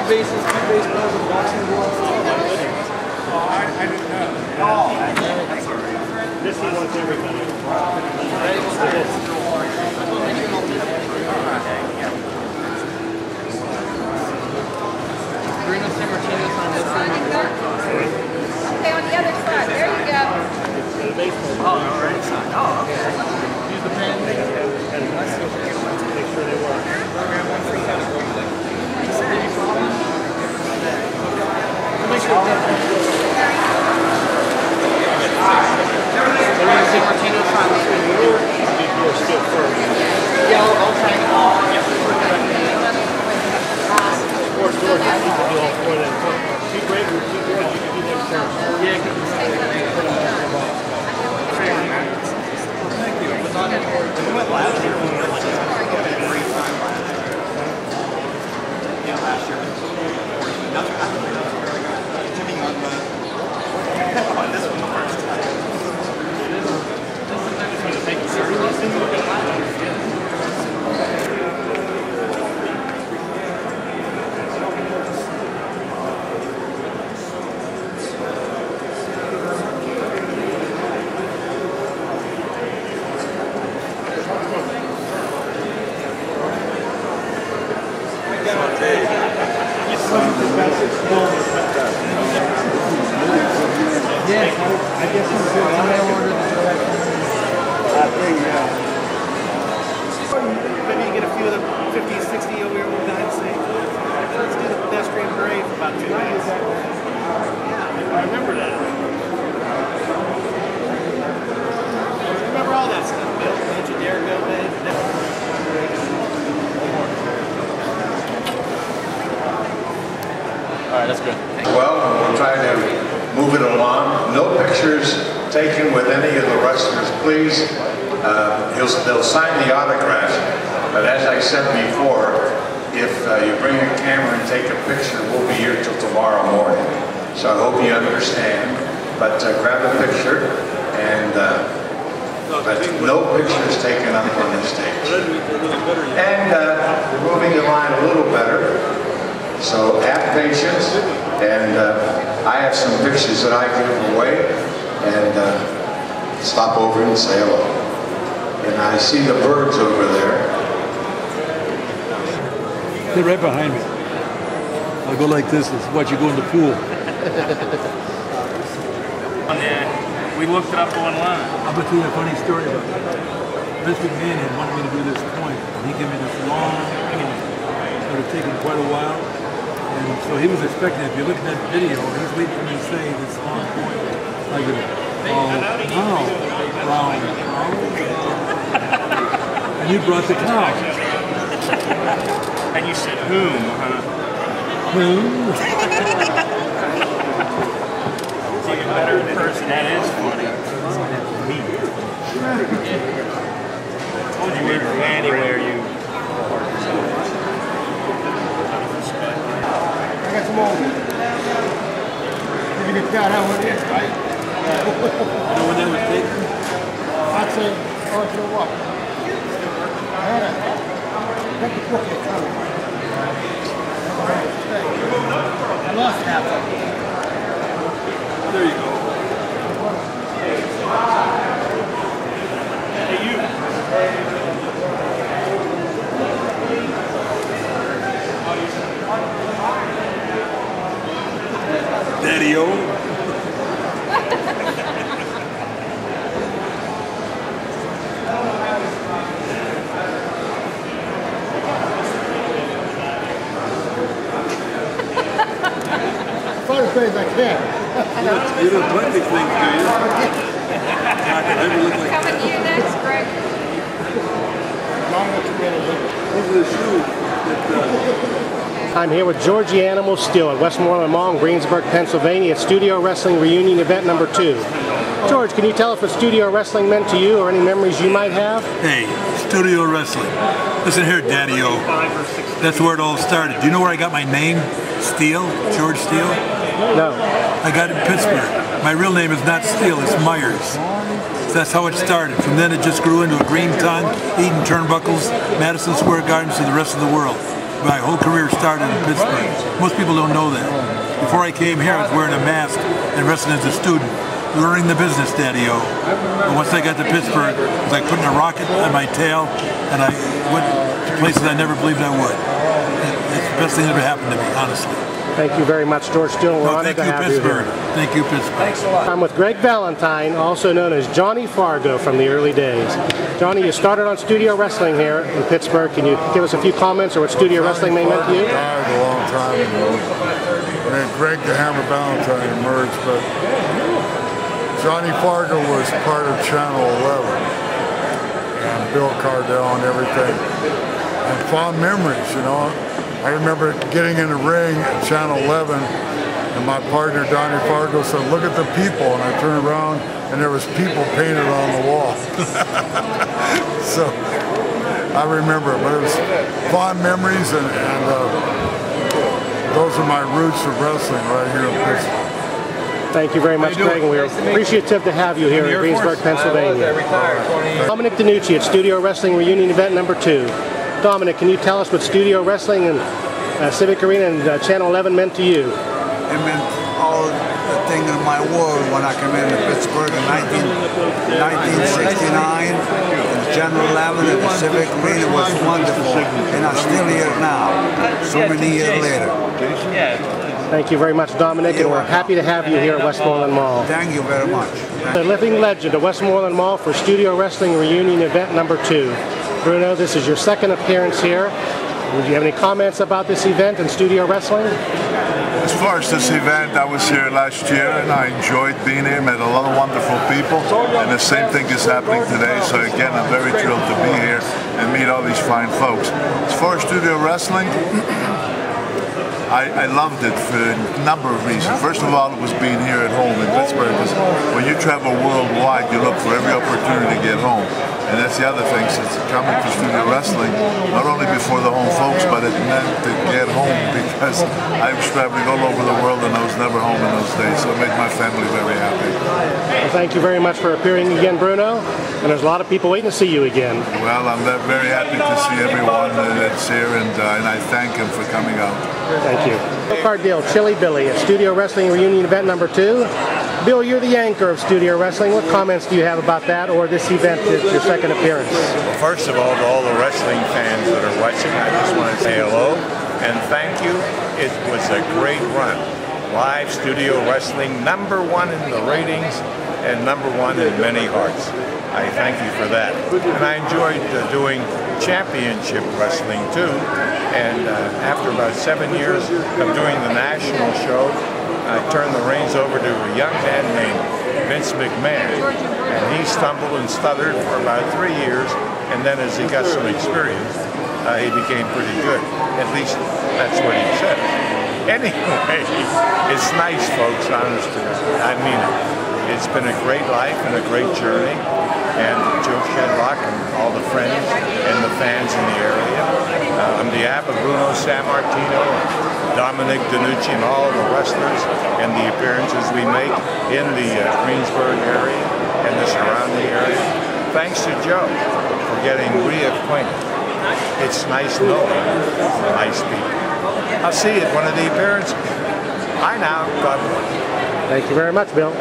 bases, 2 baseballs, a boxing glove. I didn't know. Oh, that's all right. This one wants everybody. Ready? Let's do this. Bruno Sammartino's on this side. Okay, on the other side. There you go. Oh, all right. Oh, okay. Use the pen. Make sure they work. Bruno Sammartino's on this side. You're still first. Yeah, I'll try it. Or George, you can do all 4 of them. Keep George, you can do next turn. Yeah, thank you. We went last year. Yeah, last year. Tipping on this one the first time. Thank you, sir. Yeah, I guess you could order the direction. Maybe you get a few of the 50, 60-year-old guys say, let's do the pedestrian parade for about 2 minutes. Yeah, I remember that. I remember all that stuff, Bill. Don't you dare go, man. All right, that's good. Well, we'll try to move it along. No pictures taken with any of the wrestlers, please. They'll sign the autograph, but as I said before, if you bring a camera and take a picture, we'll be here till tomorrow morning. So I hope you understand. But grab a picture, and no pictures taken up on the stage. And we're moving the line a little better. So have patience, and I have some pictures that I give away, and stop over and say hello. And I see the birds over there. They're right behind me. I'll go like this, watch you go in the pool. We looked it up online. I'm going to tell you a funny story about that. Vince McMahon had wanted me to do this point, and he gave me this long point. It would have taken quite a while. And so he was expecting, if you look at that video, he's waiting for me to say this long point. I go, oh, no, and you brought the cow. And you said whom, huh? Whom? It's even better in person. That is funny. I told you anywhere you. I got some more. You can tell that one is, right? You know when that was taken? I'd say, oh, you know what? I had a book here coming. I lost half of it. There you go. Hey, you. Daddy-o. As great as I can. You don't plenty things, do you? Not that I look like Coming to you next, Greg. those are the shoes that I'm here with Georgie Animal Steel at Westmoreland Mall in Greensburg, Pennsylvania, Studio Wrestling Reunion Event number 2. George, can you tell us what Studio Wrestling meant to you or any memories you might have? Hey, Studio Wrestling. Listen here, Daddy-o. That's where it all started. Do you know where I got my name? Steele? George Steele? No. I got it in Pittsburgh. My real name is not Steele, it's Myers. So that's how it started. From then it just grew into a green tongue, eating turnbuckles, Madison Square Gardens to the rest of the world. my whole career started in Pittsburgh. Most people don't know that. Before I came here, I was wearing a mask and wrestling as a student, learning the business, Daddy-O. And once I got to Pittsburgh, it was like putting a rocket on my tail, and I went to places I never believed I would. It's the best thing that ever happened to me, honestly. Thank you very much, George Still. We're honored to have you here. Thank you, Pittsburgh. Thanks a lot. I'm with Greg Valentine, also known as Johnny Fargo from the early days. Johnny, you started on studio wrestling here in Pittsburgh. Can you give us a few comments or what studio wrestling may meant to you? Died a long time ago. And then Greg the Hammer Valentine emerged, but Johnny Fargo was part of Channel 11 and Bill Cardell and everything. And fond memories, you know. I remember getting in the ring at Channel 11 and my partner Donnie Fargo said, "Look at the people," and I turned around and there was people painted on the wall. So I remember it, but it was fond memories and those are my roots of wrestling right here in Pittsburgh. Thank you very much, Greg, and we're appreciative to have you here in Greensburg, Pennsylvania. Dominic DeNucci at Studio Wrestling Reunion Event number 2. Dominic, can you tell us what studio wrestling and Civic Arena and Channel 11 meant to you? It meant all the thing in my world when I came into Pittsburgh in 1969. And Channel 11 and the Civic Arena was wonderful, and I'm still here now, so many years later. Thank you very much, Dominic, and we're happy to have you here at Westmoreland Mall. Thank you very much. The living legend of Westmoreland Mall for Studio Wrestling Reunion Event number 2. Bruno, this is your second appearance here. Would you have any comments about this event and studio wrestling? As far as this event, I was here last year and I enjoyed being here, met a lot of wonderful people, and the same thing is happening today. So again, I'm very thrilled to be here and meet all these fine folks. As far as studio wrestling, I loved it for a number of reasons. First of all, it was being here at home in Pittsburgh, because when you travel worldwide, you look for every opportunity to get home. And that's the other thing, since coming to studio wrestling, not only before the home folks, but it meant to get home, because I was traveling all over the world and I was never home in those days, so it made my family very happy. Well, thank you very much for appearing again, Bruno, and there's a lot of people waiting to see you again. Well, I'm very happy to see everyone that's here, and I thank them for coming out. Thank you. Bill Cardell, Chili Billy at Studio Wrestling Reunion Event number 2. Bill, you're the anchor of Studio Wrestling. What comments do you have about that or this event, your second appearance? Well, first of all, to all the wrestling fans that are watching, I just want to say hello and thank you. It was a great run. Live studio wrestling, #1 in the ratings and #1 in many hearts. I thank you for that. And I enjoyed doing championship wrestling too. And after about 7 years of doing the national show, I turned the reins over to a young man named Vince McMahon, and he stumbled and stuttered for about 3 years, and then as he got some experience, he became pretty good. At least that's what he said. Anyway, it's nice, folks, honest to God. I mean it. It's been a great life and a great journey, and Joe Shedlock and all the friends and the fans in the area. On behalf of Bruno Sammartino, Dominic DeNucci, and all the wrestlers and the appearances we make in the Greensburg area and the surrounding area. Thanks to Joe for getting reacquainted. It's nice knowing nice people. I'll see you at one of the appearances. Bye now. God bless. Thank you very much, Bill.